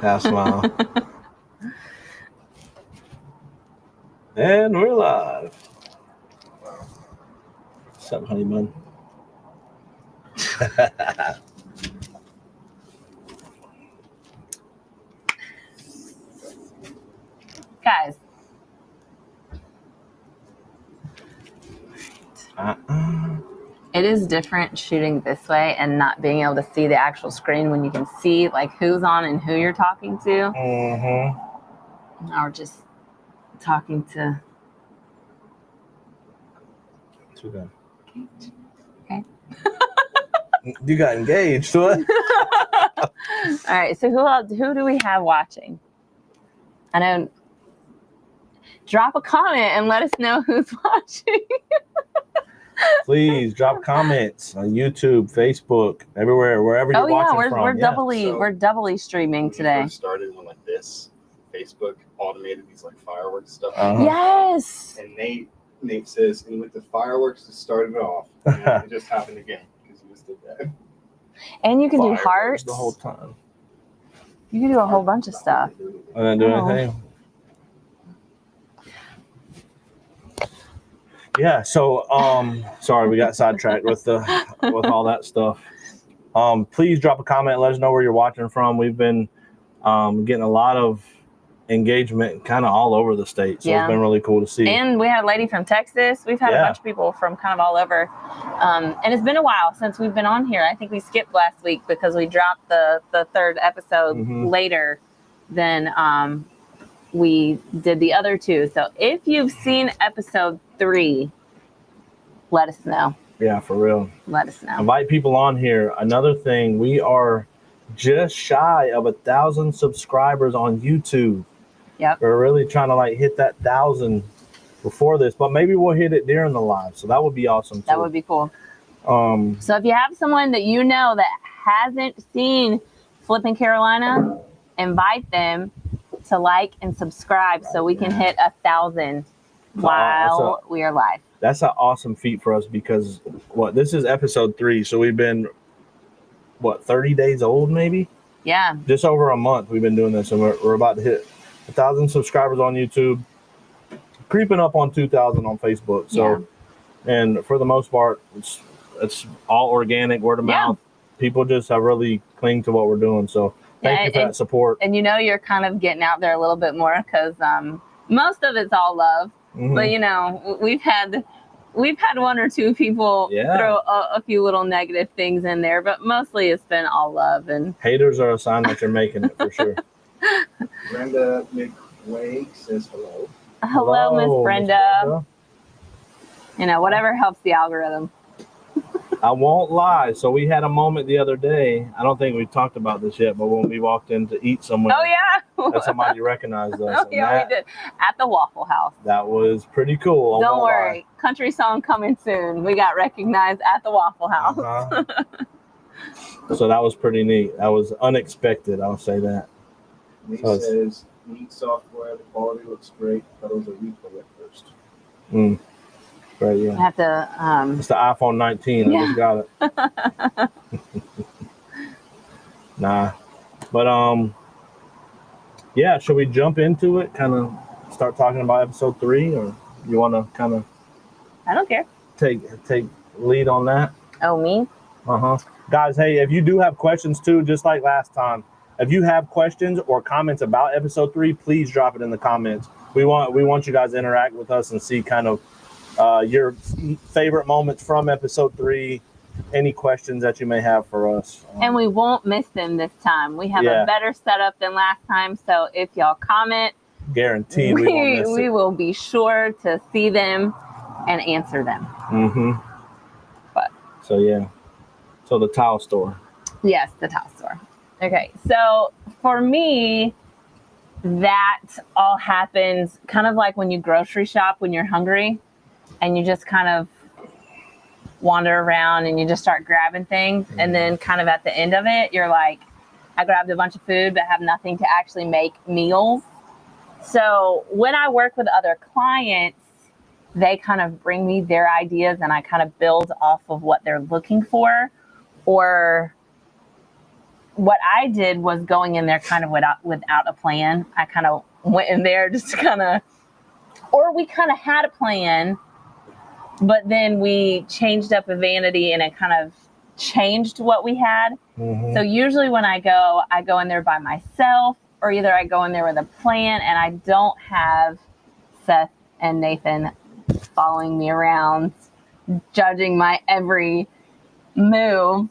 Half smile. And we're live. What's up, honey bun? Guys. It is different shooting this way and not being able to see the actual screen when you can see like who's on and who you're talking to. Mm-hmm. Or just talking to. Too good. Okay. You got engaged, what? All right. So who do we have watching? I know. Drop a comment and let us know who's watching. Please drop comments on YouTube, Facebook, everywhere, wherever you're watching from. We're doubly streaming today. When we first started on like this, Facebook automated these like fireworks stuff. Yes. And Nate says, and with the fireworks to start it off, and it just happened again because he just did that. And you can do hearts the whole time. You can do a whole bunch of stuff. I didn't do anything. Yeah, so sorry we got sidetracked with all that stuff. Please drop a comment, let us know where you're watching from. We've been getting a lot of engagement kind of all over the state, so It's been really cool to see. And we had a lady from Texas. We've had a bunch of people from kind of all over. And it's been a while since we've been on here. I think we skipped last week because we dropped the third episode later than we did the other two. So if you've seen episode 3, let us know. Yeah, for real. Let us know. Invite people on here. Another thing, we are just shy of 1,000 subscribers on YouTube. Yep. We're really trying to like hit that 1,000 before this, but maybe we'll hit it during the live. So that would be awesome too. That would be cool. So if you have someone that you know that hasn't seen Flippin Carolina, invite them to like and subscribe so we can hit 1,000 while we are live. That's an awesome feat for us because this is episode 3, so we've been 30 days old maybe? Yeah. Just over a month we've been doing this, and we're about to hit 1,000 subscribers on YouTube, creeping up on 2,000 on Facebook. So, and for the most part, it's all organic, word of mouth. People just have really clinged to what we're doing. So thank you for that support. And you're kind of getting out there a little bit more because most of it's all love. But we've had 1 or 2 people throw a few little negative things in there, but mostly it's been all love. And haters are a sign that you're making it for sure. Brenda McWay says hello. Hello, Miss Brenda. Whatever helps the algorithm. I won't lie. So we had a moment the other day. I don't think we've talked about this yet, but when we walked in to eat somewhere. Oh, yeah. That somebody recognized us. Oh, yeah, we did. At the Waffle House. That was pretty cool. Don't worry. Country song coming soon. We got recognized at the Waffle House. So that was pretty neat. That was unexpected. I'll say that. He says, neat software. The quality looks great. But it was a replay at first. Right, yeah. I have to. It's the iPhone 19. I just got it. Nah, but yeah. Should we jump into it? Kind of start talking about episode 3, or you want to kind of? I don't care. Take lead on that. Oh, me? Guys, hey, if you do have questions too, just like last time, if you have questions or comments about episode 3, please drop it in the comments. We want you guys to interact with us and see kind of your favorite moments from episode 3, any questions that you may have for us. And we won't miss them this time. We have a better setup than last time. So if y'all comment, guaranteed we won't miss we will be sure to see them and answer them. But so yeah. So the tile store. Yes, the tile store. Okay. So for me, that all happens kind of like when you grocery shop when you're hungry and you just kind of wander around and you just start grabbing things. And then kind of at the end of it, you're like, I grabbed a bunch of food but have nothing to actually make meals. So when I work with other clients, they kind of bring me their ideas and I kind of build off of what they're looking for. Or what I did was going in there kind of without a plan. I kind of went in there just to kind of, or we kind of had a plan, but then we changed up a vanity and it kind of changed what we had. Mm-hmm. So usually when I go in there by myself, or either I go in there with a plan and I don't have Seth and Nathan following me around, judging my every move.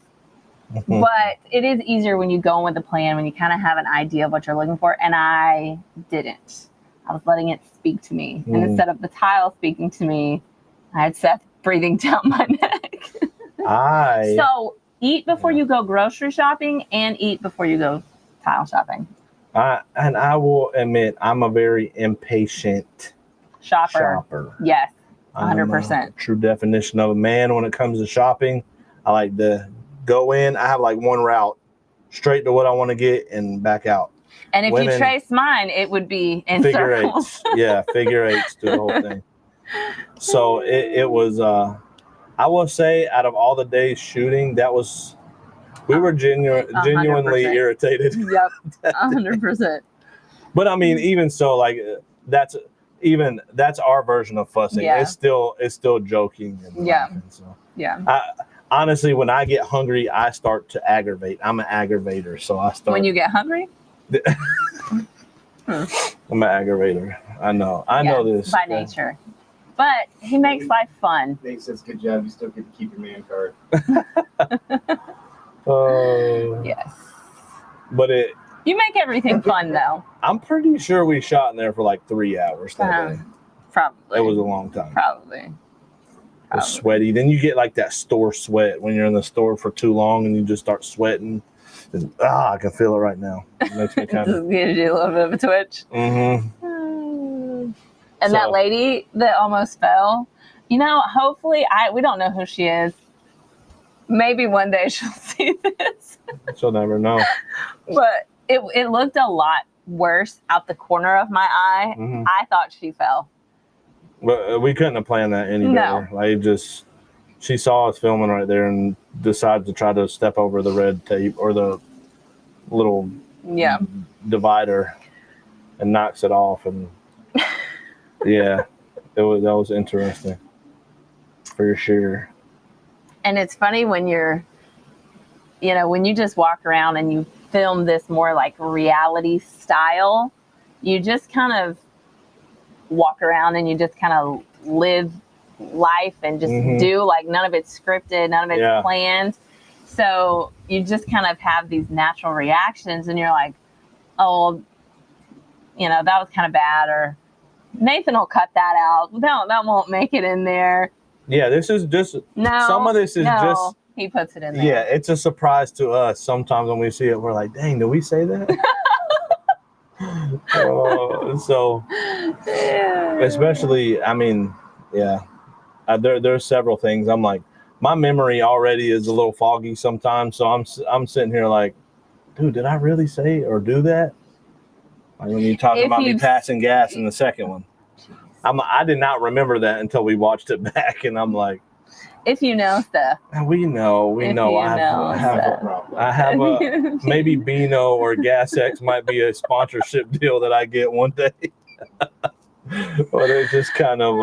But it is easier when you go in with a plan, when you kind of have an idea of what you're looking for. And I didn't. I was letting it speak to me. And instead of the tile speaking to me, I had Seth breathing down my neck. So eat before you go grocery shopping and eat before you go tile shopping. And I will admit, I'm a very impatient shopper. Yes, 100%. True definition of a man when it comes to shopping. I like to go in. I have like one route, straight to what I want to get and back out. And if you trace mine, it would be in figure circles. eights. Yeah, figure eights to the whole thing. So it was, I will say, out of all the days shooting, we were genuinely 100%. irritated. Yep, 100%. But I mean, even so, like that's our version of fussing. Yeah. It's still joking. And laughing, so. Yeah. Honestly, when I get hungry, I start to aggravate. I'm an aggravator, so I start. When you get hungry? I'm an aggravator. I know this. By nature. But he makes life fun. Nate says, good job. You still get to keep your man card. Yes. But you make everything fun, though. I'm pretty sure we shot in there for like 3 hours that day. Probably. It was a long time. Probably. It was sweaty. Then you get like that store sweat when you're in the store for too long and you just start sweating. And, I can feel it right now. It makes me kind of. Just gives you a little bit of a twitch. Mm-hmm. And that lady that almost fell, hopefully, we don't know who she is. Maybe one day she'll see this. She'll never know. But it looked a lot worse out the corner of my eye. Mm-hmm. I thought she fell. But we couldn't have planned that any better. Like she saw us filming right there and decided to try to step over the red tape or the little divider and knocks it off. And that was interesting for sure. And it's funny when when you just walk around and you film this more like reality style, you just kind of walk around and you just kind of live life and just do, like, none of it's scripted, none of it's planned. So you just kind of have these natural reactions and you're like, oh, that was kind of bad, or Nathan will cut that out. That won't make it in there. Yeah, this is just some of this is just he puts it in there. Yeah, it's a surprise to us. Sometimes when we see it, we're like, dang, did we say that? Especially, I mean, there's several things. I'm like, my memory already is a little foggy sometimes, so I'm sitting here like, dude, did I really say or do that? Like when you talk about me passing gas in the second one. I did not remember that until we watched it back, and I'm like, if you know stuff. We know. I have a maybe Beano or GasX might be a sponsorship deal that I get one day. But it's just kind of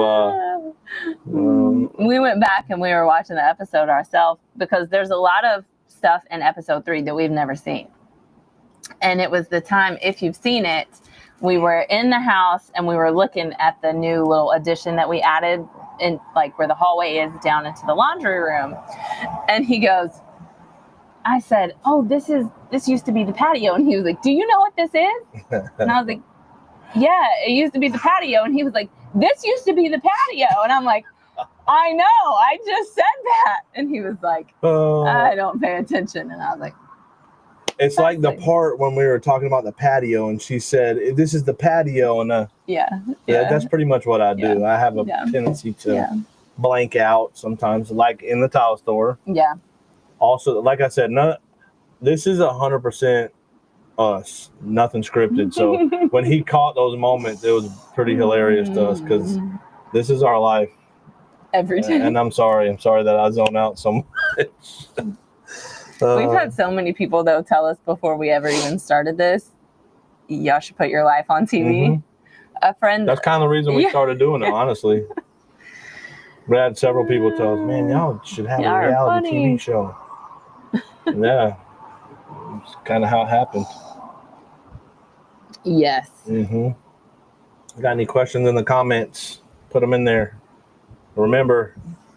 we went back and we were watching the episode ourselves because there's a lot of stuff in episode 3 that we've never seen. And it was the time, if you've seen it, we were in the house and we were looking at the new little addition that we added in, like, where the hallway is down into the laundry room. And he goes, I said, oh, this used to be the patio. And he was like, do you know what this is? And I was like, yeah, it used to be the patio. And he was like, this used to be the patio. And I'm like, I know, I just said that. And he was like, I don't pay attention. And I was like, it's like the part when we were talking about the patio and she said, this is the patio. And that's pretty much what I do. I have a tendency to blank out sometimes, like in the tile store. Yeah. Also, like I said, this is 100% us, nothing scripted. So when he caught those moments, it was pretty hilarious to us because this is our life. Every day. And I'm sorry that I zone out so much. We've had so many people though tell us before we ever even started this, y'all should put your life on TV. Mhm. A friend. That's kind of the reason we Yeah. started doing it, honestly. We had several people tell us, man, y'all should have Y'all a are reality funny. TV show. Yeah. It's kind of how it happened. Yes. Got any questions in the comments? Put them in there. Remember,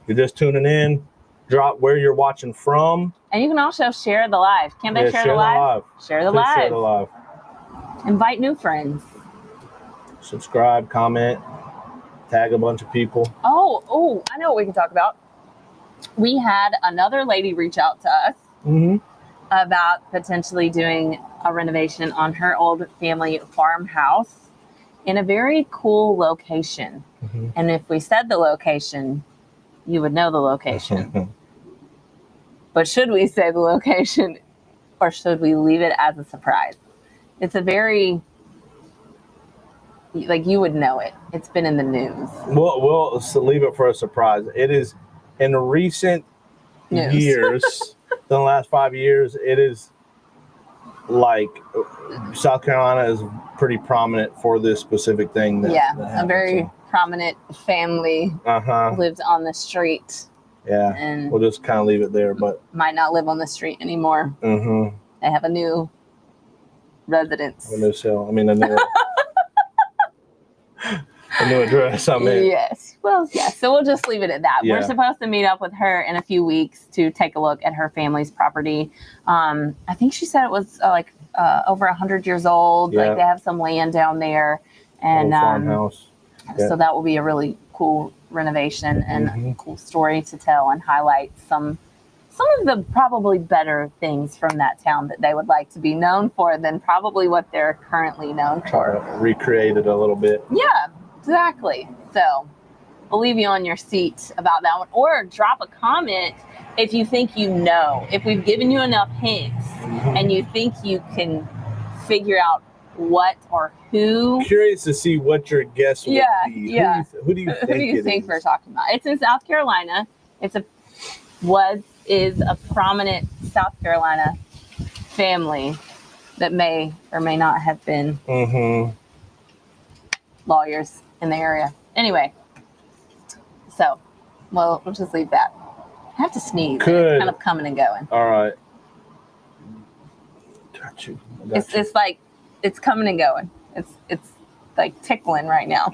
you're just tuning in. Drop where you're watching from. And you can also share the live. Can't they share the the live? live. Share the Please live. share the live. Invite new friends. Subscribe, comment, tag a bunch of people. Oh, I know what we can talk about. We had another lady reach out to us about potentially doing a renovation on her old family farmhouse in a very cool location. And if we said the location, you would know the location. But should we say the location or should we leave it as a surprise? It's a very, like, you would know it. It's been in the news. We'll leave it for a surprise. It is in recent years, the last 5 years, it is like South Carolina is pretty prominent for this specific thing. That a very prominent family lives on the street. Yeah, and we'll just kind of leave it there, but might not live on the street anymore. They have a new residence. A new cell. I mean, a new a new address. I mean, yes. Well, yeah. So we'll just leave it at that. Yeah. We're supposed to meet up with her in a few weeks to take a look at her family's property. I think she said it was over 100 years old. Yeah. Like they have some land down there, and farmhouse. So that will be a really cool renovation and a cool story to tell and highlight some of the probably better things from that town that they would like to be known for than probably what they're currently known for. Recreate it a little bit. Yeah, exactly. So we'll leave you on your seat about that one, or drop a comment if you think you know, if we've given you enough hints and you think you can figure out what or who. Curious to see what your guess would be. Yeah. Who do you think Who do you think we're talking about? It's in South Carolina. Is a prominent South Carolina family that may or may not have been lawyers in the area. Anyway, so we'll just leave that. I have to sneeze. It's kind of coming and going. All right. Got you. It's like it's coming and going. It's like tickling right now.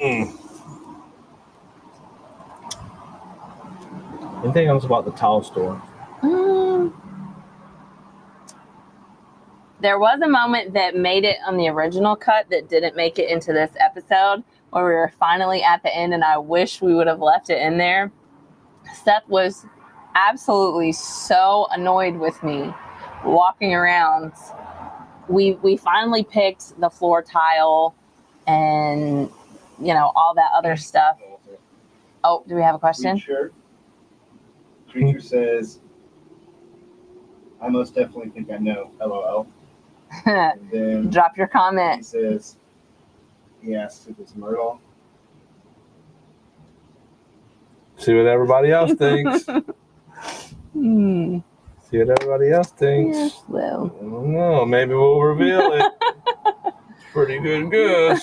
Anything else about the towel store? There was a moment that made it on the original cut that didn't make it into this episode, where we were finally at the end, and I wish we would have left it in there. Seth was absolutely so annoyed with me walking around. We finally picked the floor tile and all that other stuff. Oh, do we have a question? Creature says, I most definitely think I know. LOL. And then Drop your comment. he says, he asks if it's Myrtle. See what everybody else thinks. See what everybody else thinks. Yes, well. I don't know. Maybe we'll reveal it. It's pretty good guess.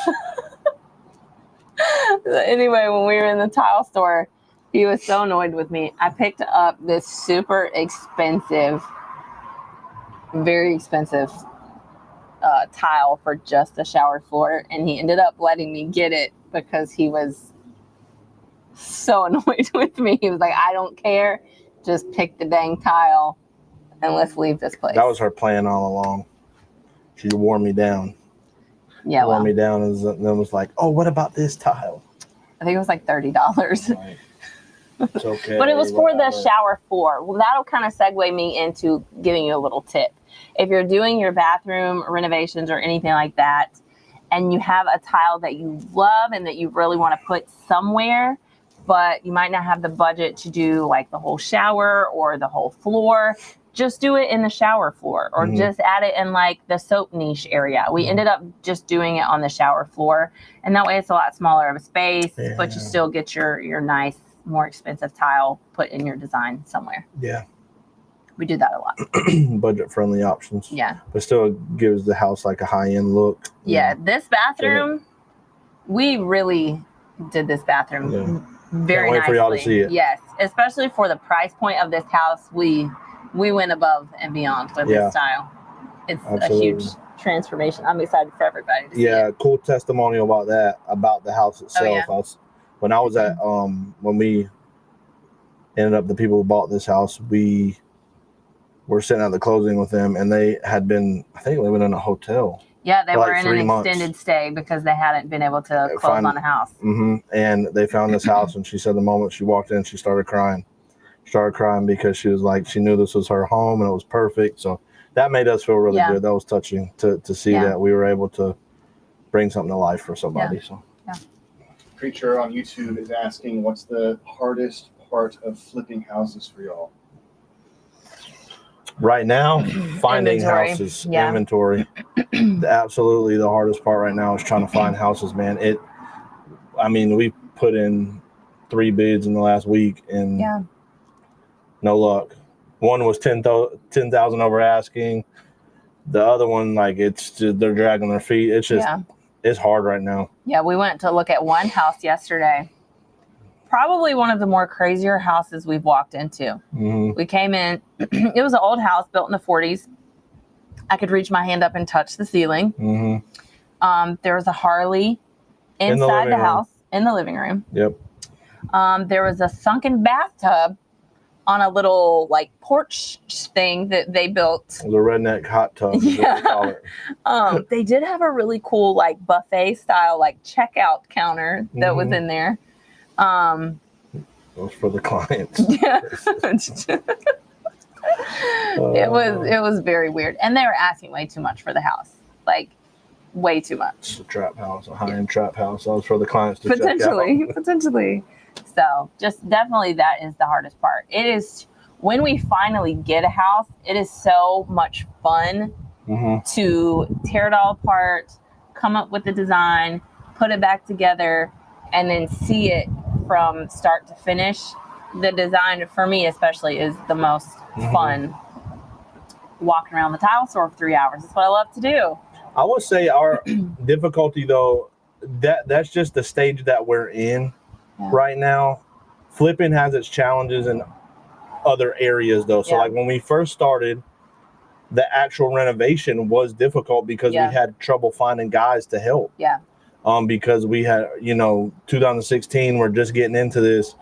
Anyway, when we were in the tile store, he was so annoyed with me. I picked up this super expensive, very expensive tile for just the shower floor, and he ended up letting me get it because he was so annoyed with me. He was like, I don't care. Just pick the dang tile and let's leave this place. That was her plan all along. She wore me down. Yeah, wore me down and then was like, oh, what about this tile? I think it was like $30. Right. It's okay. But it was for the shower floor. Well, that'll kind of segue me into giving you a little tip. If you're doing your bathroom renovations or anything like that, and you have a tile that you love and that you really want to put somewhere, but you might not have the budget to do like the whole shower or the whole floor, just do it in the shower floor or just add it in like the soap niche area. We ended up just doing it on the shower floor, and that way it's a lot smaller of a space, but you still get your nice, more expensive tile put in your design somewhere. Yeah. We do that a lot. Budget-friendly options. Yeah. But still gives the house like a high-end look. Yeah. This bathroom, we really did this bathroom very Can't wait nicely. for y'all to see it. Yes. Especially for the price point of this house, we went above and beyond with this style. It's Absolutely. a huge transformation. I'm excited for everybody to see it. Cool testimonial about that, about the house itself. When I was at when we ended up, the people who bought this house, we were sitting at the closing with them, and they had been, I think, living in a hotel. Yeah, they were like in 3 an months. extended stay because they hadn't been able to close on a house. And they found this house, and she said the moment she walked in, she started crying. Because she was like, she knew this was her home and it was perfect. So that made us feel really good. That was touching to see that we were able to bring something to life for somebody. So Preacher on YouTube is asking, what's the hardest part of flipping houses for y'all? Right now, finding Inventory. houses, Yeah. inventory. Absolutely, the hardest part right now is trying to find houses, man. We put in 3 bids in the last week, and no luck. One was 10,000 over asking. The other one, like, it's just, they're dragging their feet. It's just, it's hard right now. Yeah, we went to look at one house yesterday. Probably one of the more crazier houses we've walked into. We came in, it was an old house built in the 40s. I could reach my hand up and touch the ceiling. There was a Harley inside the house, in the living room. Yep. There was a sunken bathtub on a little like porch thing that they built. The redneck hot tub. Is what they call it. They did have a really cool like buffet style like checkout counter that was in there. Those for the clients. It was very weird, and they were asking way too much for the house, like way too much. It's a trap house, a high-end trap house. That was for the clients to check out. Potentially. So just definitely that is the hardest part. It is when we finally get a house, it is so much fun to tear it all apart, come up with the design, put it back together, and then see it from start to finish. The design, for me especially, is the most fun. Walking around the tile store for 3 hours. That's what I love to do. I would say our difficulty, though, that's just the stage that we're in right now. Flipping has its challenges in other areas, though. So, like, when we first started, the actual renovation was difficult because we had trouble finding guys to help. Because we had, 2016, we're just getting into this,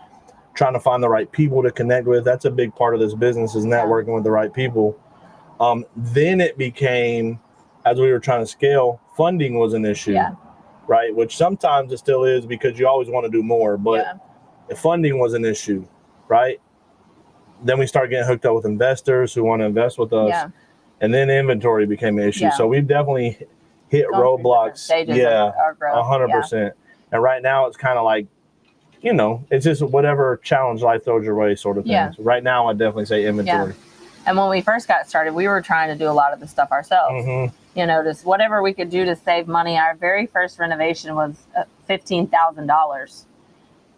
trying to find the right people to connect with. That's a big part of this business, is networking with the right people. Then it became, as we were trying to scale, funding was an issue, right? Which sometimes it still is, because you always want to do more, but funding was an issue, right? Then we started getting hooked up with investors who want to invest with us, and then inventory became an issue. So we've definitely hit roadblocks. 100%. And right now it's kind of like, it's just whatever challenge life throws your way, sort of thing. So right now, I definitely say inventory. And when we first got started, we were trying to do a lot of the stuff ourselves. Just whatever we could do to save money. Our very first renovation was $15,000.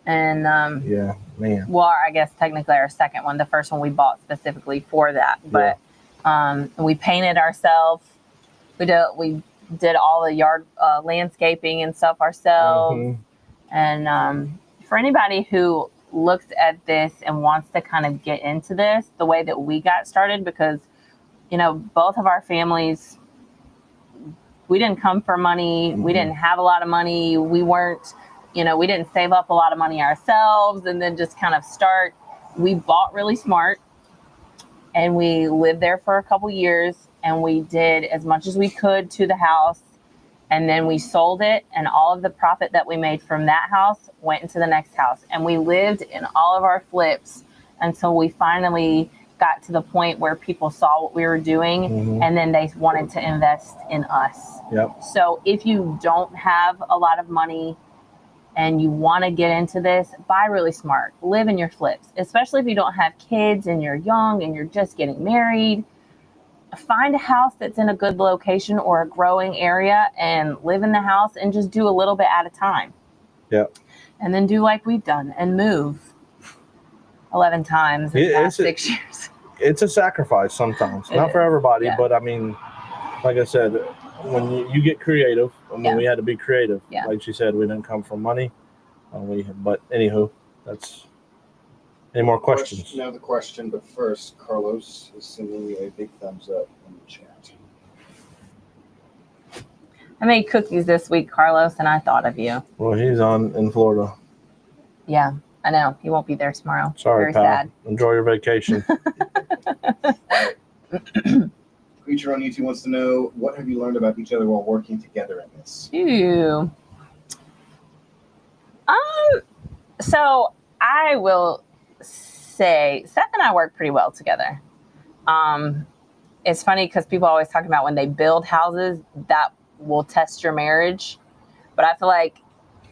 And well, I guess technically our second one. The first one we bought specifically for that. But we painted ourselves. We did all the yard landscaping and stuff ourselves. And for anybody who looks at this and wants to kind of get into this the way that we got started, because both of our families, we didn't come for money. We didn't have a lot of money. We weren't, we didn't save up a lot of money ourselves and then just kind of start. We bought really smart, and we lived there for a couple years, and we did as much as we could to the house. And then we sold it, and all of the profit that we made from that house went into the next house. And we lived in all of our flips until we finally got to the point where people saw what we were doing, and then they wanted to invest in us. So if you don't have a lot of money and you want to get into this, buy really smart. Live in your flips, especially if you don't have kids and you're young and you're just getting married. Find a house that's in a good location or a growing area and live in the house and just do a little bit at a time. And then do like we've done and move 11 times in the past 6 years. it's a sacrifice sometimes. Not for everybody, but I mean, like I said, when you get creative, I mean, we had to be creative. Yeah. Like she said, we didn't come from money. But anywho, that's. Any more questions? Now the question, but first, Carlos is sending you a big thumbs up in the chat. I made cookies this week, Carlos, and I thought of you. Well, he's in Florida. Yeah, I know. He won't be there tomorrow. Sorry, Very pal. sad. Enjoy your vacation. Creature on YouTube wants to know, what have you learned about each other while working together in this? Ooh. So I will say Seth and I work pretty well together. It's funny because people always talk about when they build houses that will test your marriage, but I feel like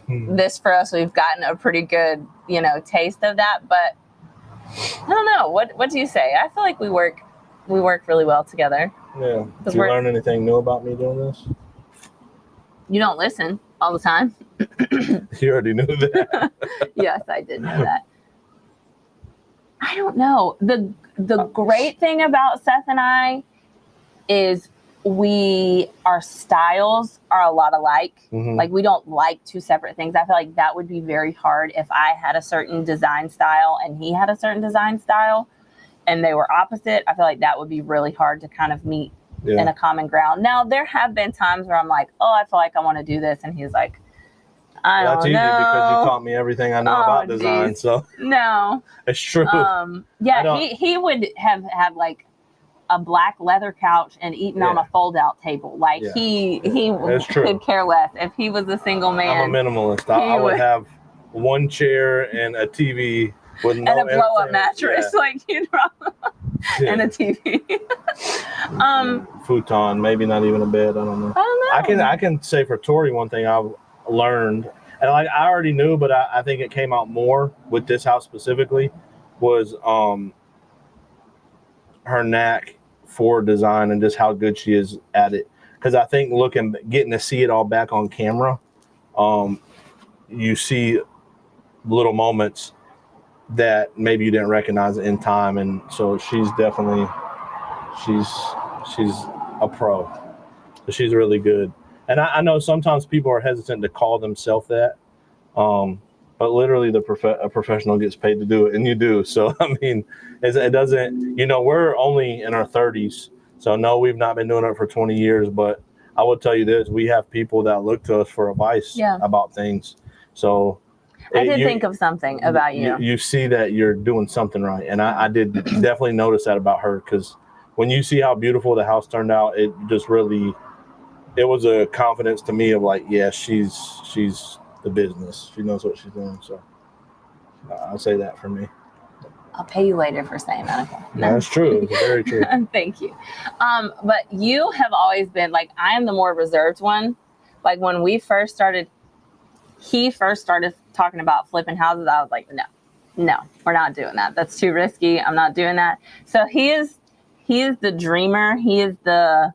this for us, we've gotten a pretty good, taste of that. But I don't know. What do you say? I feel like we work really well together. Yeah. Did you learn anything new about me doing this? You don't listen all the time. You already knew that. Yes, I did know that. I don't know. The great thing about Seth and I is our styles are a lot alike. Mm-hmm. Like, we don't like two separate things. I feel like that would be very hard if I had a certain design style and he had a certain design style and they were opposite. I feel like that would be really hard to kind of meet in a common ground. Now, there have been times where I'm like, oh, I feel like I want to do this. And he's like, I don't know. That's easy because you taught me everything I know about design. Geez. So no, it's true. He would have had like a black leather couch and eaten on a fold-out table. Like he could care less if he was a single man. I'm a minimalist. I would have one chair and a TV with no and a blow-up mattress, like and a TV. Futon, maybe not even a bed. I don't know. I don't know. I can say for Tori one thing I've learned, and like I already knew, but I think it came out more with this house specifically, was her knack for design and just how good she is at it. Because I think getting to see it all back on camera, you see little moments that maybe you didn't recognize in time, and so she's definitely she's a pro. So she's really good. And I know sometimes people are hesitant to call themselves that, but literally a professional gets paid to do it, and you do. So, I mean, it doesn't, we're only in our 30s. So, no, we've not been doing it for 20 years. But I will tell you this, we have people that look to us for advice about things. So, I did think of something about you. You see that you're doing something right. And I did definitely notice that about her, because when you see how beautiful the house turned out, it just really... It was a confidence to me of like, yeah, she's the business. She knows what she's doing. So I'll say that for me. I'll pay you later for saying that. Okay. No. That's true. It's very true. Thank you. But you have always been like, I am the more reserved one. Like when he first started talking about flipping houses, I was like, no, we're not doing that. That's too risky. I'm not doing that. So he is the dreamer. He is the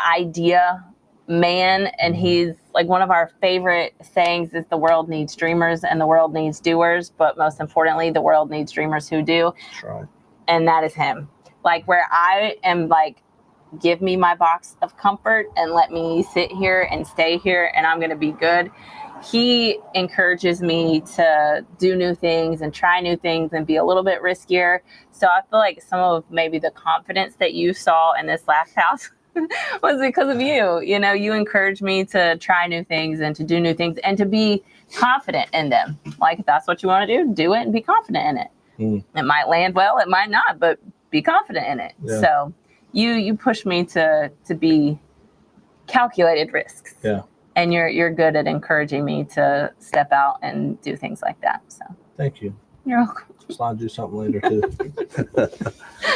idea man, and he's like, one of our favorite sayings is the world needs dreamers and the world needs doers, but most importantly, the world needs dreamers who do. That's right. And that is him. Like, where I am like, give me my box of comfort and let me sit here and stay here and I'm going to be good. He encourages me to do new things and try new things and be a little bit riskier. So I feel like some of maybe the confidence that you saw in this last house was because of you. You encouraged me to try new things and to do new things and to be confident in them. Like, if that's what you want to do it and be confident in it. It might land well, it might not, but be confident in it. Yeah. So you push me to be calculated risks. Yeah. And you're good at encouraging me to step out and do things like that. So thank you. You're welcome. Slide you something later too. All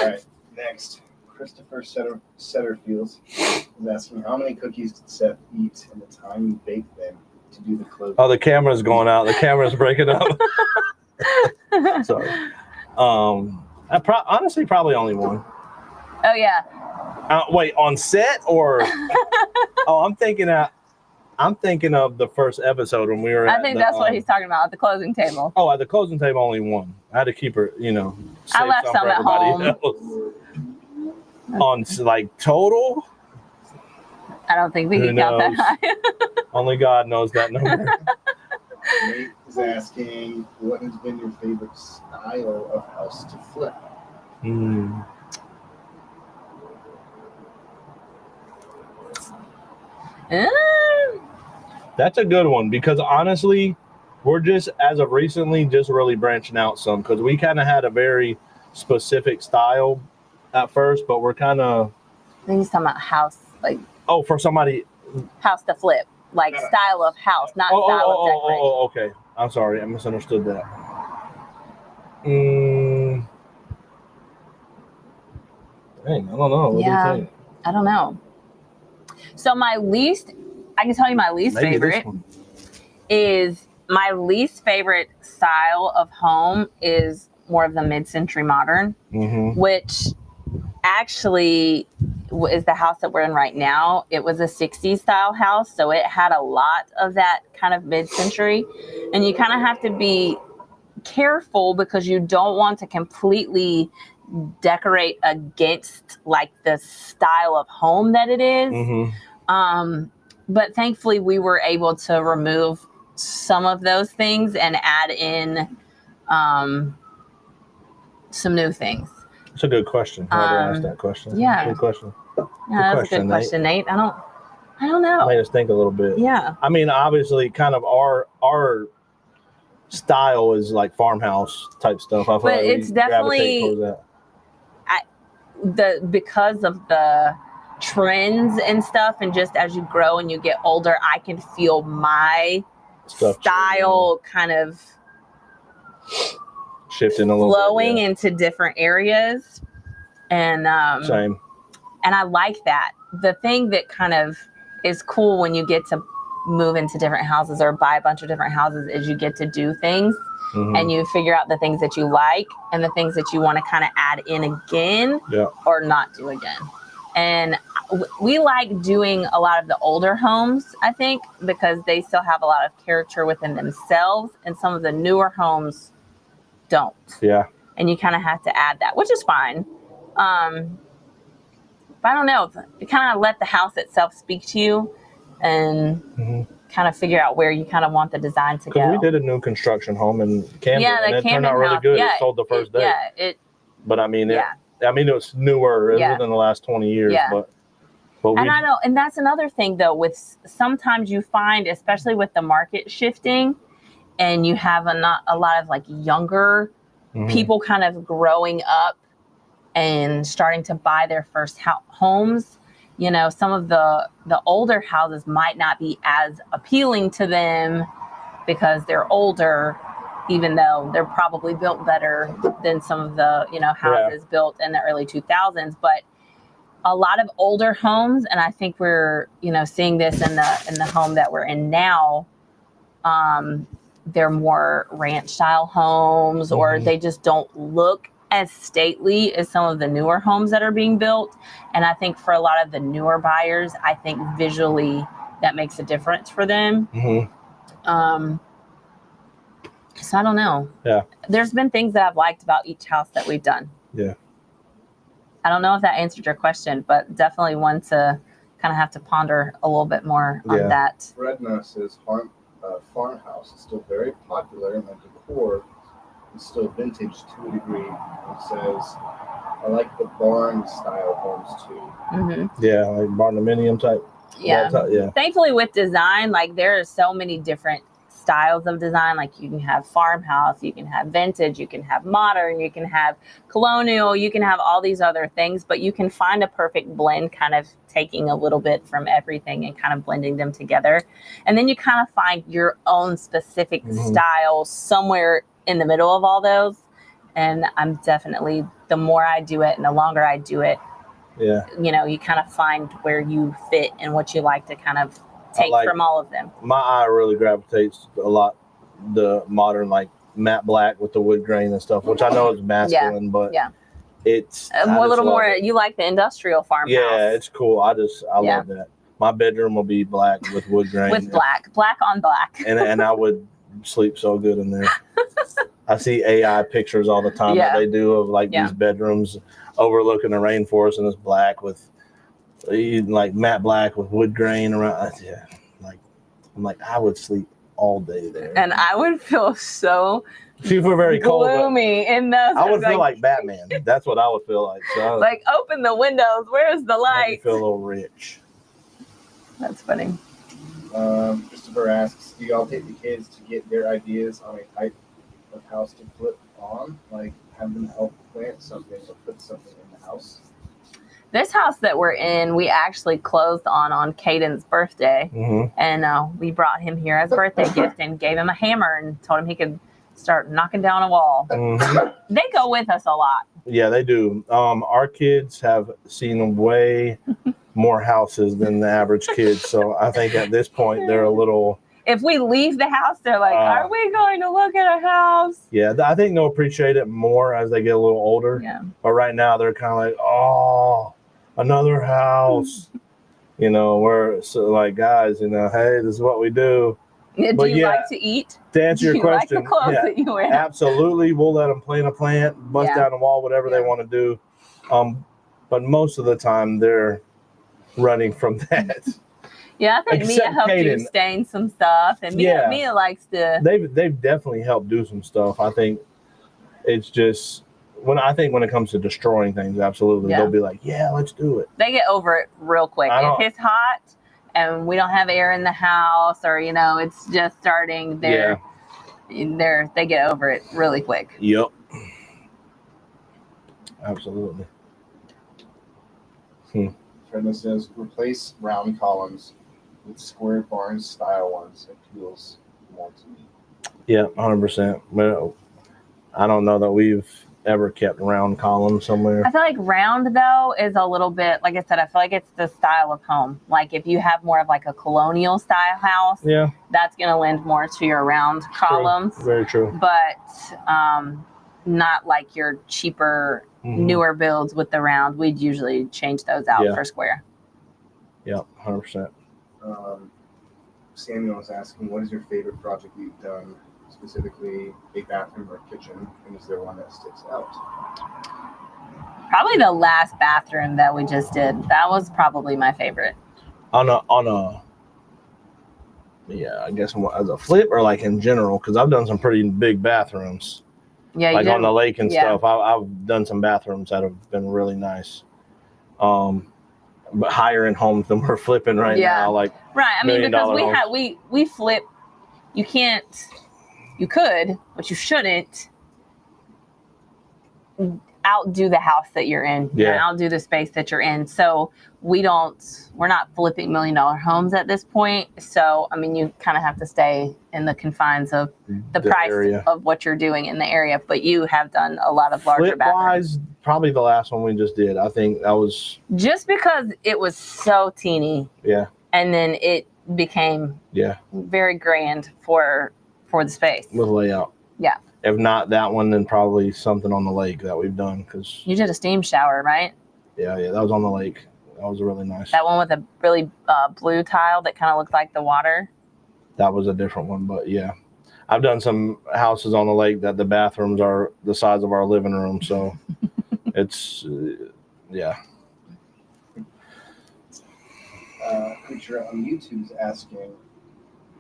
right, next. Christopher Setterfields is asking, how many cookies did Seth eat in the time you baked them to do the closing? Oh, the camera's going out. The camera's breaking up. Sorry. Honestly, probably only one. Oh, yeah. Wait, on set or? Oh, I'm thinking I'm thinking of the first episode when we were. I think that's what he's talking about at the closing table. Oh, at the closing table, only one. I had to keep her, I left some at home. On like total, I don't think we can count that high. Only God knows that number. Nate is asking, what has been your favorite style of house to flip? That's a good one because honestly, we're just, as of recently, just really branching out some because we kind of had a very specific style at first, but we're kind of. I think he's talking about house, like. Oh, for somebody. House to flip, like style of house, not style of decorating. Oh, okay. I'm sorry, I misunderstood that. Dang, I don't know. What do you think? I don't know. So I can tell you my least favorite is my least favorite style of home is more of the mid-century modern, which actually is the house that we're in right now. It was a 60s style house, so it had a lot of that kind of mid-century, and you kind of have to be careful because you don't want to completely decorate against like the style of home that it is. But thankfully we were able to remove some of those things and add in some new things. It's a good question. Whoever asked that question. Yeah. Good question. Yeah, that's a good question, Nate. I don't know. Made us think a little bit. Yeah. I mean, obviously, kind of our style is like farmhouse type stuff. I feel but like it's definitely because of the trends and stuff, and just as you grow and you get older, I can feel my style kind of shifting a little flowing into different areas, and same. And I like that. The thing that kind of is cool when you get to move into different houses or buy a bunch of different houses is you get to do things and you figure out the things that you like and the things that you want to kind of add in again or not do again. And we like doing a lot of the older homes, I think, because they still have a lot of character within themselves, and some of the newer homes don't. Yeah. And you kind of have to add that, which is fine. But I don't know. You kind of let the house itself speak to you and kind of figure out where you kind of want the design to go. We did a new construction home in Camden, and it turned out really house. good. It sold the first day. But I mean, it was newer. It was in the last 20 years. But and I know, and that's another thing though. With sometimes you find, especially with the market shifting, and you have a lot of like younger people kind of growing up and starting to buy their first homes. You know, some of the older houses might not be as appealing to them because they're older, even though they're probably built better than some of the, houses built in the early 2000s. But a lot of older homes, and I think we're, seeing this in the home that we're in now, they're more ranch style homes, or they just don't look as stately as some of the newer homes that are being built. And I think for a lot of the newer buyers, I think visually that makes a difference for them. So I don't know. Yeah. There's been things that I've liked about each house that we've done. Yeah. I don't know if that answered your question, but definitely one to kind of have to ponder a little bit more on that. Redna says farmhouse is still very popular, and the decor is still vintage to a degree. It says, I like the barn style homes too. Yeah, like barndominium type. Yeah. Thankfully with design, like there are so many different styles of design. Like you can have farmhouse, you can have vintage, you can have modern, you can have colonial, you can have all these other things, but you can find a perfect blend, kind of taking a little bit from everything and kind of blending them together. And then you kind of find your own specific style somewhere in the middle of all those. And I'm definitely, the more I do it and the longer I do it, you kind of find where you fit and what you like to kind of take from all of them. My eye really gravitates a lot the modern, like matte black with the wood grain and stuff, which I know is masculine, but it's a little more. You like the industrial farmhouse? Yeah, it's cool. I love that. My bedroom will be black with wood grain. With black on black. And I would sleep so good in there. I see AI pictures all the time that they do of like these bedrooms overlooking the rainforest, and it's black with like matte black with wood grain around. Yeah, like I'm like I would sleep all day there, and I would feel so super very cold, gloomy in those. I would feel like Batman. That's what I would feel like. So like open the windows. Where's the light? Feel a little rich. That's funny. Christopher asks, do y'all take the kids to get their ideas on a type of house to flip on? Like have them help plant something or put something in the house? This house that we're in, we actually closed on Caden's birthday. Mm-hmm. And we brought him here as a birthday gift and gave him a hammer and told him he could start knocking down a wall. Mm-hmm. They go with us a lot. Yeah, they do. Our kids have seen way more houses than the average kid. So I think at this point, they're a little... If we leave the house, they're like, are we going to look at a house? Yeah, I think they'll appreciate it more as they get a little older. Yeah. But right now, they're kind of like, oh, another house. You know, we're so like, guys, you know, hey, this is what we do. Do you like to eat? To answer your question, like the clothes that you wear? Absolutely. We'll let them plant a plant, bust down the wall, whatever they want to do. But most of the time, they're running from that. Yeah, I think Mia helped you stain some stuff, and Mia likes to. They've definitely helped do some stuff. I think it's just when it comes to destroying things, absolutely, they'll be like, "Yeah, let's do it." They get over it real quick. If it's hot and we don't have air in the house, or it's just starting, they get over it really quick. Yep, absolutely. Fredna says, replace round columns with square barn style ones. It feels more to me. Yeah, 100%. Well, I don't know that we've ever kept round columns somewhere. I feel like round though is a little bit, like I said, I feel like it's the style of home. Like if you have more of like a colonial style house, that's going to lend more to your round columns. Very true. But not like your cheaper, newer builds with the round. We'd usually change those out for square. Yeah, 100%. Samuel is asking, what is your favorite project you've done, specifically a bathroom or kitchen, and is there one that sticks out? Probably the last bathroom that we just did. That was probably my favorite. I guess as a flip or like in general, because I've done some pretty big bathrooms. Yeah, like on the lake and stuff. I've done some bathrooms that have been really nice. But higher end homes than we're flipping right now. Like right. I mean, because we flip. You could, but you shouldn't outdo the house that you're in. And outdo the space that you're in. So we're not flipping $1 million homes at this point. So, I mean, you kind of have to stay in the confines of the price area of what you're doing in the area. But you have done a lot of larger bathrooms. Probably the last one we just did. I think that was just because it was so teeny. Yeah. And then it became very grand for the space. With layout. Yeah. If not that one, then probably something on the lake that we've done. Cause you did a steam shower, right? Yeah, that was on the lake. That was really nice. That one with a really blue tile that kind of looked like the water? That was a different one, but yeah. I've done some houses on the lake that the bathrooms are the size of our living room, so it's, Creature on YouTube is asking,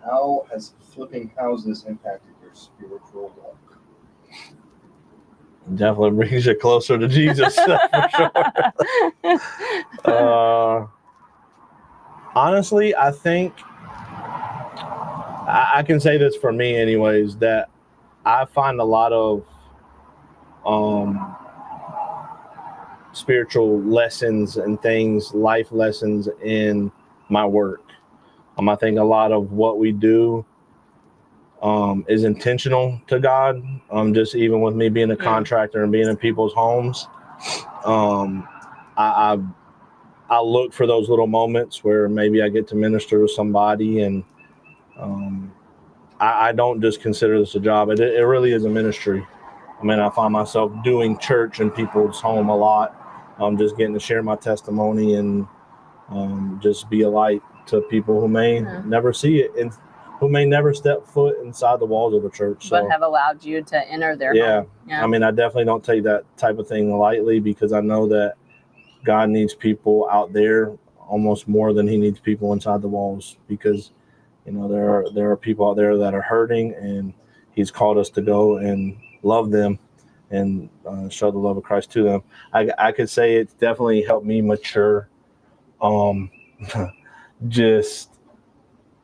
how has flipping houses impacted your spiritual walk? Definitely brings you closer to Jesus, for sure. Honestly, I think I can say this for me anyways, that I find a lot of spiritual lessons and things, life lessons in my work. I think a lot of what we do is intentional to God. Just even with me being a contractor and being in people's homes, I look for those little moments where maybe I get to minister to somebody, and I don't just consider this a job. It really is a ministry. I mean, I find myself doing church in people's home a lot. I'm just getting to share my testimony and just be a light to people who may never see it and who may never step foot inside the walls of a church. But have allowed you to enter their home. Yeah. I mean, I definitely don't take that type of thing lightly, because I know that God needs people out there almost more than he needs people inside the walls, because, you know, there are people out there that are hurting, and he's called us to go and love them and show the love of Christ to them. I could say it's definitely helped me mature, just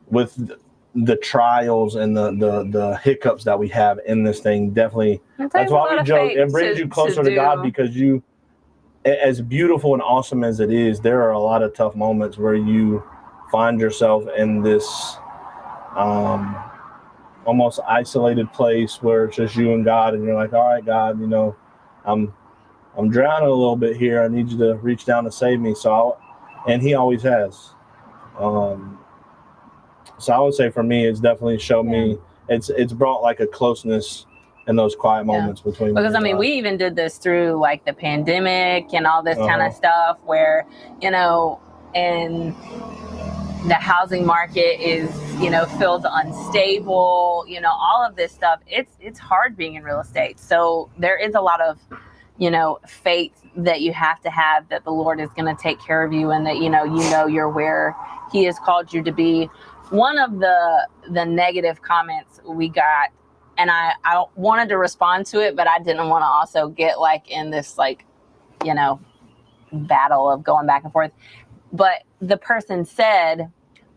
with the trials and the hiccups that we have in this thing. Definitely, that's why we joke. It brings you closer to God, because you, as beautiful and awesome as it is, there are a lot of tough moments where you find yourself in this almost isolated place where it's just you and God, and you're like, all right, God, you know, I'm drowning a little bit here. I need you to reach down to save me. And he always has. So I would say for me, it's definitely showed me, it's brought like a closeness in those quiet moments between. Because I mean, we even did this through like the pandemic and all this kind of stuff, where, you know, and the housing market is, you know, feels unstable, you know, all of this stuff. It's hard being in real estate. So there is a lot of, you know, faith that you have to have that the Lord is going to take care of you, and that, you know, you're where he has called you to be. One of the negative comments we got, and I wanted to respond to it, but I didn't want to also get like in this, like, you know, battle of going back and forth. But the person said,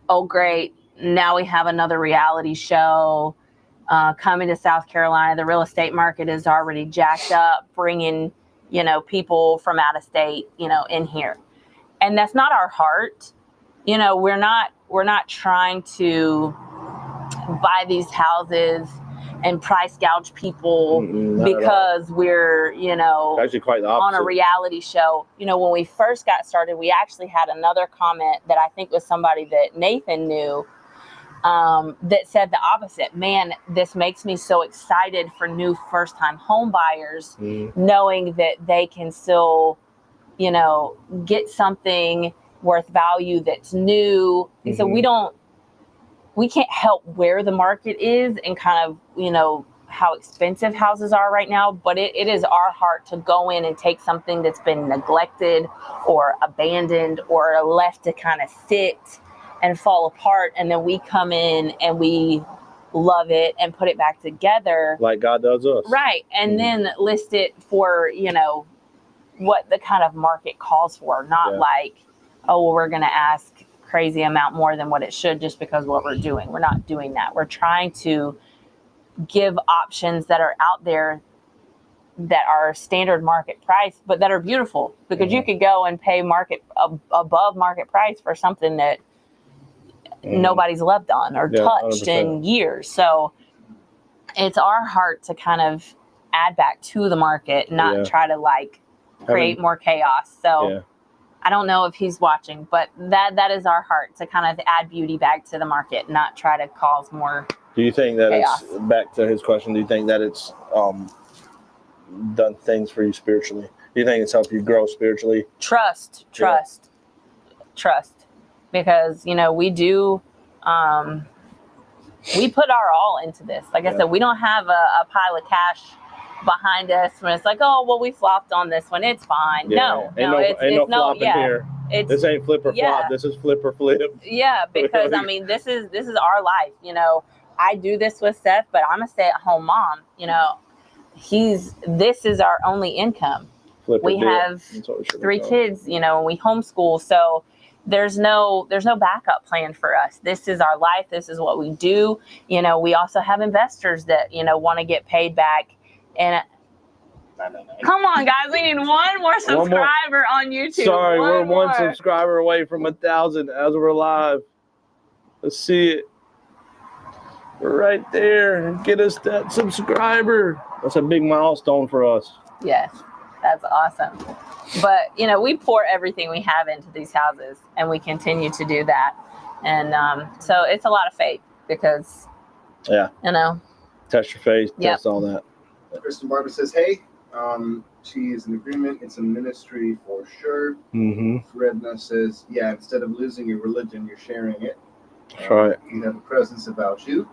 oh, great, now we have another reality show coming to South Carolina. The real estate market is already jacked up, bringing, you know, people from out of state, you know, in here. And that's not our heart. You know, we're not trying to buy these houses and price gouge people because we're, you know, actually quite the opposite. On a reality show. You know, when we first got started, we actually had another comment that I think was somebody that Nathan knew, that said the opposite. Man, this makes me so excited for new first-time home buyers, knowing that they can still, you know, get something worth value that's new. And so we can't help where the market is and kind of, you know, how expensive houses are right now, but it is our heart to go in and take something that's been neglected or abandoned or left to kind of sit and fall apart, and then we come in and we love it and put it back together like God does us, right? And then list it for, you know, what the kind of market calls for, not like, oh, well, we're going to ask crazy amount more than what it should just because what we're doing. We're not doing that. We're trying to give options that are out there that are standard market price, but that are beautiful, because you could go and pay above market price for something that nobody's loved on or touched 100%. In years. So it's our heart to kind of add back to the market, not try to like create more chaos. So I don't know if he's watching, but that is our heart, to kind of add beauty back to the market, not try to cause more. Do you think that chaos. It's, back to his question, do you think that it's done things for you spiritually? Do you think it's helped you grow spiritually? Trust. Because, you know, we do, we put our all into this. Like I said, we don't have a pile of cash behind us when it's like, oh, well, we flopped on this one, it's fine. No, it's no flopping here. This ain't flip or flop. This is flip or flip. Yeah, because I mean, this is our life. You know, I do this with Seth, but I'm a stay-at-home mom. You know, this is our only income. We have 3 kids. You know, and we homeschool, so there's no backup plan for us. This is our life. This is what we do. You know, we also have investors that, you know, want to get paid back. And come on, guys, we need one more subscriber on YouTube. Sorry, we're one subscriber away from 1,000 as we're live. Let's see it. We're right there. Get us that subscriber. That's a big milestone for us. Yes, that's awesome. But, you know, we pour everything we have into these houses, and we continue to do that. And so it's a lot of faith, because, you know. Test your faith, test all that. Kristen Barber says, hey, She is in agreement. It's a ministry for sure. Mm-hmm. Redna says, yeah, instead of losing your religion, you're sharing it. That's right. You have a presence about you.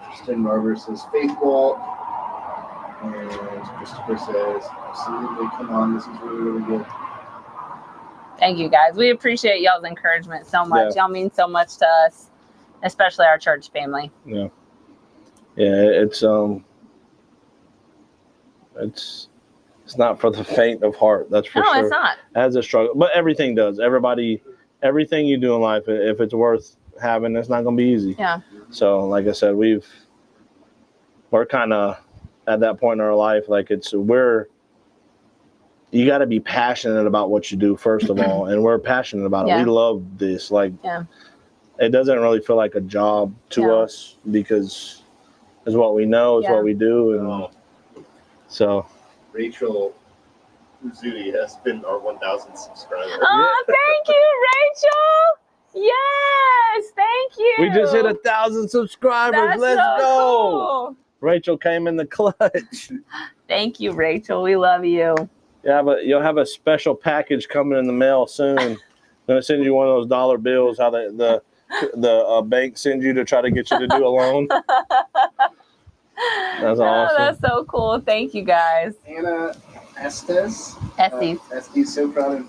Kristen Barber says, faith walk. And Christopher says, absolutely, come on, this is really, really good. Thank you, guys. We appreciate y'all's encouragement so much. Y'all mean so much to us, especially our church family. Yeah. Yeah, it's not for the faint of heart. That's for sure. No, it's not. As a struggle, but everything does. Everything you do in life, if it's worth having, it's not going to be easy. Yeah. So, like I said, we're kind of at that point in our life, like you got to be passionate about what you do first of all, and we're passionate about it. We love this. Like, it doesn't really feel like a job to us because it's what we know, it's what we do, and so. Rachel Uzudi has been our 1,000 subscriber. Oh, thank you, Rachel. Yes, thank you. We just hit 1,000 subscribers. That's Let's so go. Cool. Rachel came in the clutch. Thank you, Rachel. We love you. You'll have a special package coming in the mail soon. I'm gonna send you one of those dollar bills. How the bank sends you to try to get you to do a loan. That's awesome. Oh, that's so cool. Thank you, guys. Anna Estes. Estes, so proud of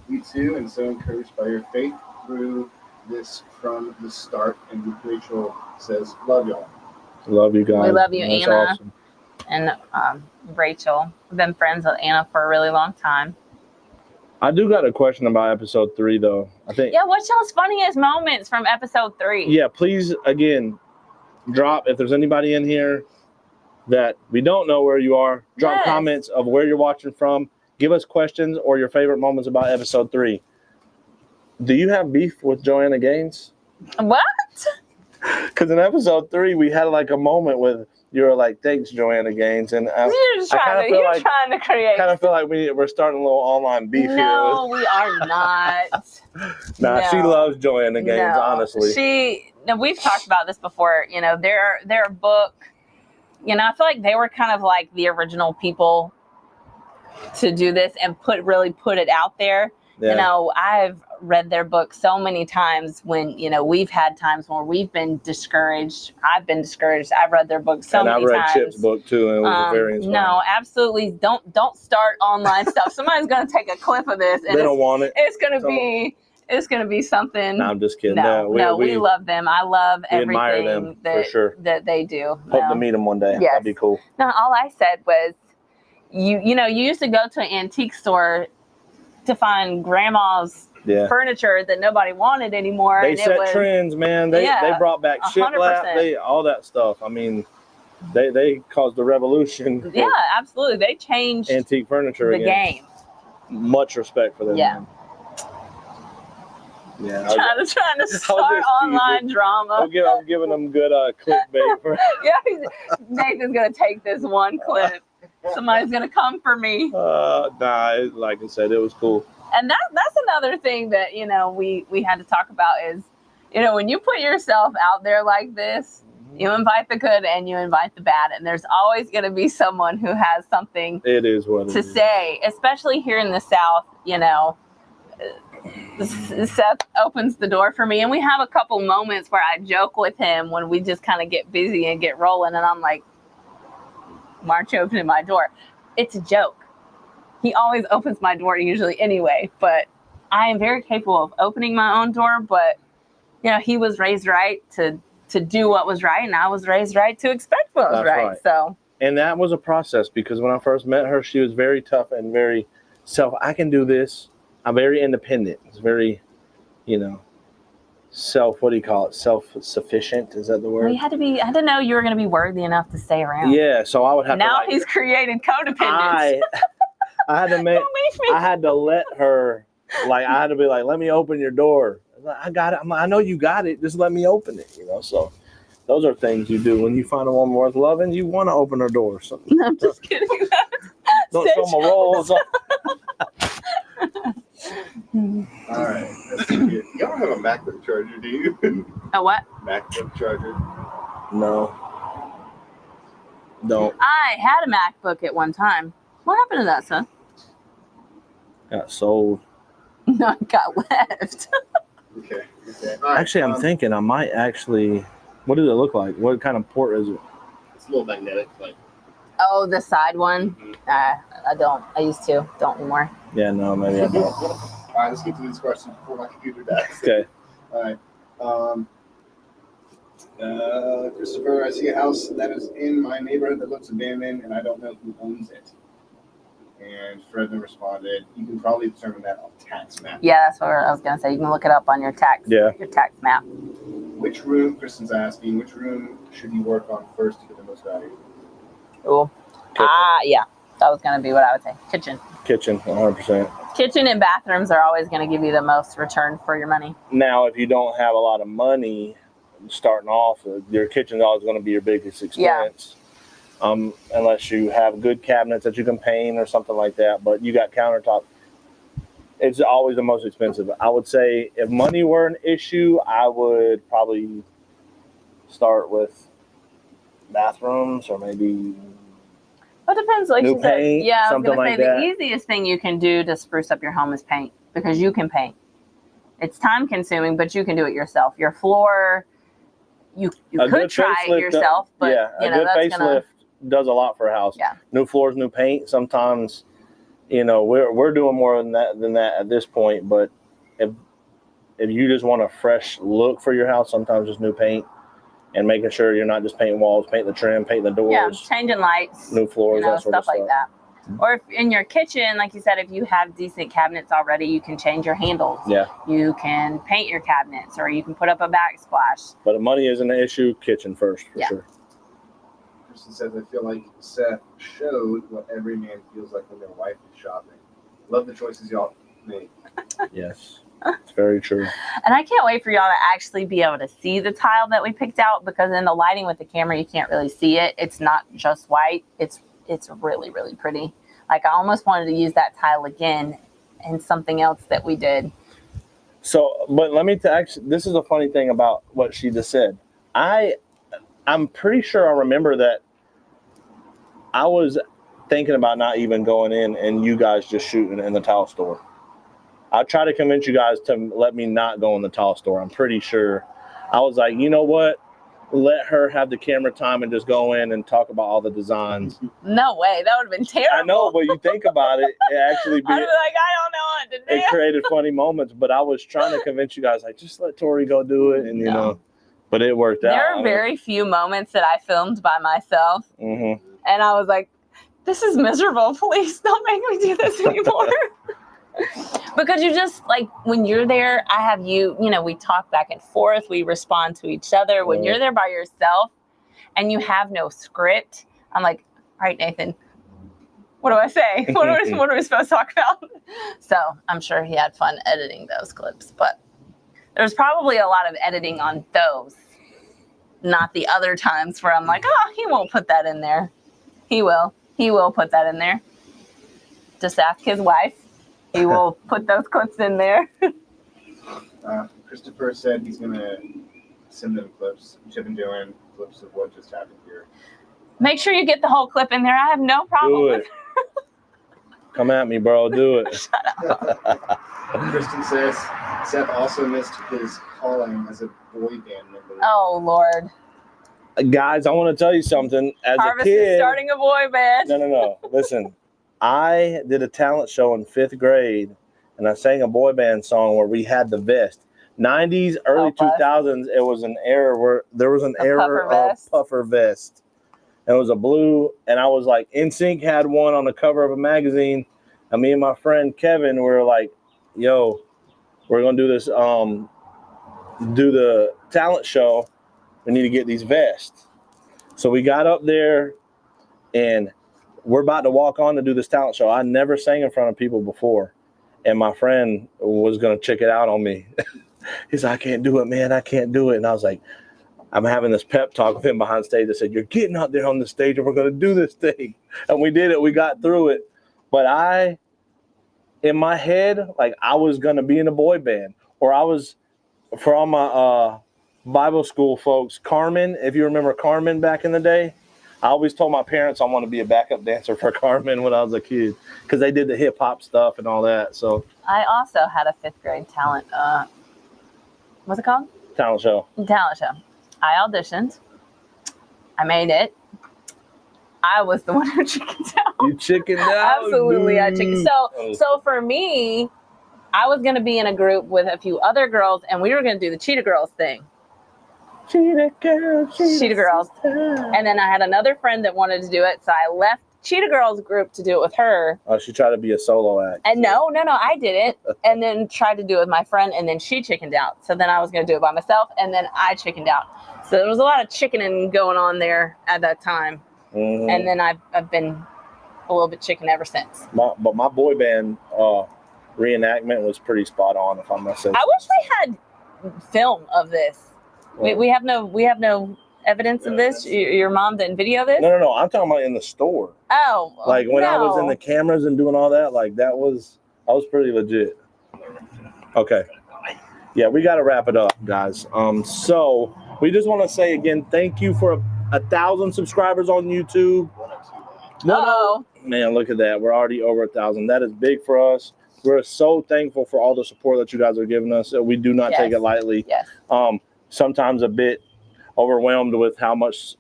you too, and so encouraged by your faith through this from the start. And Rachel says, "Love y'all." Love you guys. We love you, that's Anna. Awesome. And Rachel. We've been friends with Anna for a really long time. I do got a question about episode 3, though. I think. Yeah, what's y'all's funniest moments from episode 3? Yeah, please, again, drop, if there's anybody in here that we don't know where you are, drop comments of where you're watching from. Give us questions or your favorite moments about episode 3. Do you have beef with Joanna Gaines? What? Because in episode 3, we had like a moment with you were like, "Thanks, Joanna Gaines," and you're trying to create. Kind of feel like we're starting a little online beef here. No, we are not. No. She loves Joanna Gaines, honestly. We've talked about this before. You know, their book. You know, I feel like they were kind of like the original people to do this and put it out there. Yeah. You know, I've read their book so many times when, you know, we've had times where we've been discouraged. I've been discouraged. I've read their book so many times. And I read Chit's book too, and it was very inspiring. No, absolutely. Don't start online stuff. Somebody's going to take a clip of this. And they don't want it. It's going to be something. No, I'm just kidding. No, we love them. I love everything that they do. Hope to meet them one day. Yes. That'd be cool. No, all I said was, you used to go to an antique store to find grandma's furniture that nobody wanted anymore. They set trends, man. They brought back shiplap, all that stuff. I mean, they caused a revolution. Yeah, absolutely. They changed antique furniture the game. Much respect for them. Yeah. Man. Yeah, trying to start online drama. I'm giving them good clickbait. Nathan's gonna take this one clip. Somebody's gonna come for me. Like I said, it was cool. And that's another thing that we had to talk about is, when you put yourself out there like this, you invite the good and you invite the bad, and there's always gonna be someone who has something to say, especially here in the South. Seth opens the door for me, and we have a couple moments where I joke with him when we just kind of get busy and get rolling, and I'm like, "Why aren't you opening my door?" It's a joke. He always opens my door usually anyway, but I am very capable of opening my own door. But he was raised right to do what was right, and I was raised right to expect what was right. So, and that was a process, because when I first met her, she was very tough and very I can do this. I'm very independent. It's very, self-sufficient. Is that the word? Well, I had to know you were going to be worthy enough to stay around. Yeah, so I would have now he's created codependence. I had to let her, I had to be like, let me open your door. I got it. I know you got it. Just let me open it, So those are things you do when you find a woman worth loving. You want to open her door. So, no, I'm just kidding. Don't show my rolls. All right. Y'all don't have a MacBook charger, do you? A what? MacBook charger. No. Don't. I had a MacBook at one time. What happened to that, son? Got sold. No, it got left. Okay. All right, Actually, I'm thinking I might actually. What does it look like? What kind of port is it? It's a little magnetic, like. Oh, the side one? I don't. I used to. Don't anymore. Yeah, no, maybe I don't. All right, let's get to these questions before my computer dies. Okay. All right. Christopher, I see a house that is in my neighborhood that looks abandoned, and I don't know who owns it. And Fred responded, "You can probably determine that on tax map." Yeah, that's what I was gonna say. You can look it up on your tax. Yeah. Your tax map. Which room? Kristen's asking. Which room should you work on first to get the most value? Cool. Yeah. That was gonna be what I would say. Kitchen. Kitchen, 100%. Kitchen and bathrooms are always gonna give you the most return for your money. Now, if you don't have a lot of money starting off, your kitchen's always going to be your biggest expense. Unless you have good cabinets that you can paint or something like that. But you got countertop. It's always the most expensive. I would say if money were an issue, I would probably start with bathrooms or maybe Well, it depends. Like new you said, paint, yeah, I was something gonna say like the that. easiest thing you can do to spruce up your home is paint, because you can paint. It's time consuming, but you can do it yourself. Your floor, you A could good try it facelift yourself, but yeah, you a know good that's facelift does a lot for a house. Yeah. New floors, new paint. Sometimes, we're doing more than that at this point. But if you just want a fresh look for your house, sometimes just new paint and making sure you're not just painting walls, paint the trim, paint the doors, changing lights, new floors, that sort stuff of stuff like that. Or if in your kitchen, like you said, if you have decent cabinets already, you can change your handles. Yeah. You can paint your cabinets, or you can put up a backsplash. But if money isn't an issue, kitchen first for sure. Kristen says, "I feel like Seth showed what every man feels like when their wife is shopping. Love the choices y'all made." Yes, it's very true. And I can't wait for y'all to actually be able to see the tile that we picked out, because in the lighting with the camera, you can't really see it. It's not just white. It's really, really pretty. Like, I almost wanted to use that tile again in something else that we did. So, but let me actually, this is a funny thing about what she just said. I'm pretty sure I remember that I was thinking about not even going in and you guys just shooting in the tile store. I tried to convince you guys to let me not go in the tile store. I'm pretty sure. I was like, you know what? Let her have the camera time and just go in and talk about all the designs. No way. That would have been terrible. I know, but you think about it, it actually I'd be like, I don't know what to do. it created funny moments, but I was trying to convince you guys, like, just let Tori go do it. And, but it worked out. There are very few moments that I filmed by myself. Mm-hmm. And I was like, this is miserable. Please don't make me do this anymore. Because you just, like, when you're there, I have you, we talk back and forth. We respond to each other. When you're there by yourself and you have no script, I'm like, all right, Nathan, what do I say? What are we supposed to talk about? So I'm sure he had fun editing those clips. But there's probably a lot of editing on those, not the other times where I'm like, oh, he won't put that in there. He will. He will put that in there. Just ask his wife. He will put those clips in there. Christopher said he's going to send them clips. Chip and Joanne, clips of what just happened here. Make sure you get the whole clip in there. I have no problem with it. Come at me, bro. Do it. Shut up. Kristen says Seth also missed his calling as a boy band member. Oh, Lord. Guys, I want to tell you something. As Harvest a kid, is starting a boy band. No. Listen, I did a talent show in 5th grade, and I sang a boy band song where we had the vest. 90s, early 2000s, it was an era where there was an era of puffer vest. And it was a blue, and I was like, NSYNC had one on the cover of a magazine, and me and my friend Kevin were like, yo, we're going to do this, do the talent show. We need to get these vests. So we got up there, and we're about to walk on to do this talent show. I never sang in front of people before. And my friend was going to check it out on me. He's like, I can't do it, man. I can't do it. And I was like, I'm having this pep talk with him behind stage. I said, you're getting out there on the stage and we're going to do this thing. And we did it. We got through it. But in my head, like, I was going to be in a boy band. Or I was, for all my Bible school folks, Carmen, if you remember Carmen back in the day, I always told my parents I want to be a backup dancer for Carmen when I was a kid because they did the hip hop stuff and all that. So I also had a 5th grade talent. What's it called? talent show. Talent show. I auditioned. I made it. I was the one who chickened out. You chickened out. Absolutely, I chickened. Dude. So for me, I was going to be in a group with a few other girls, and we were going to do the Cheetah Girls thing. Cheetah Girls. Cheetah Girls. And then I had another friend that wanted to do it, so I left Cheetah Girls group to do it with her. Oh, she tried to be a solo act. And no, I did it, and then tried to do it with my friend, and then she chickened out. So then I was going to do it by myself, and then I chickened out. So there was a lot of chickening going on there at that time. Mm-hmm. And then I've been a little bit chicken ever since. But my boy band reenactment was pretty spot on, if I must say. I wish we had film of this. Well, We have no evidence of this. Your mom didn't video this? No. I'm talking about in the store. Oh, Like when I was in no. the cameras and doing all that, like I was pretty legit. Okay. Yeah, we got to wrap it up, guys. So we just want to say again, thank you for 1,000 subscribers on YouTube. Uh-oh. Man, look at that. We're already over 1,000. That is big for us. We're so thankful for all the support that you guys are giving us. We do not take it lightly. Yes. Sometimes a bit overwhelmed with how much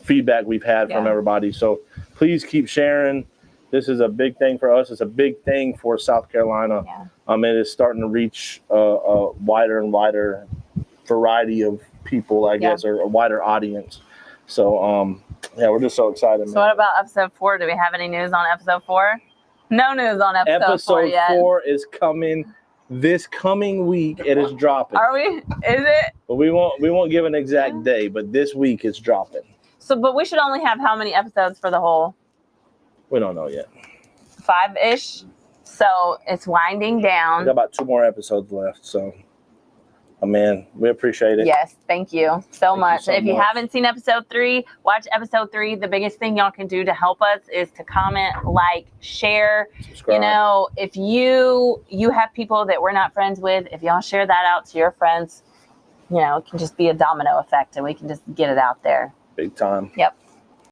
feedback we've had from everybody. So please keep sharing. This is a big thing for us. It's a big thing for South Carolina. Yeah. It is starting to reach a wider and wider variety of people, I guess, or a wider audience. So, we're just so excited. So what about episode 4? Do we have any news on episode 4? No news on episode 4 yet. Episode 4 is coming this coming week. It is dropping. Are we? Is it? But we won't give an exact day, but this week it's dropping. So, but we should only have how many episodes for the whole? We don't know yet. 5-ish. So it's winding We down. got about 2 more episodes left. So, man, we appreciate it. Yes, thank you so much. so If you much. haven't seen episode 3, watch episode 3. The biggest thing y'all can do to help us is to comment, like, share. Subscribe. You know, if you have people that we're not friends with, if y'all share that out to your friends, you know, it can just be a domino effect and we can just get it out there. Big time. Yep.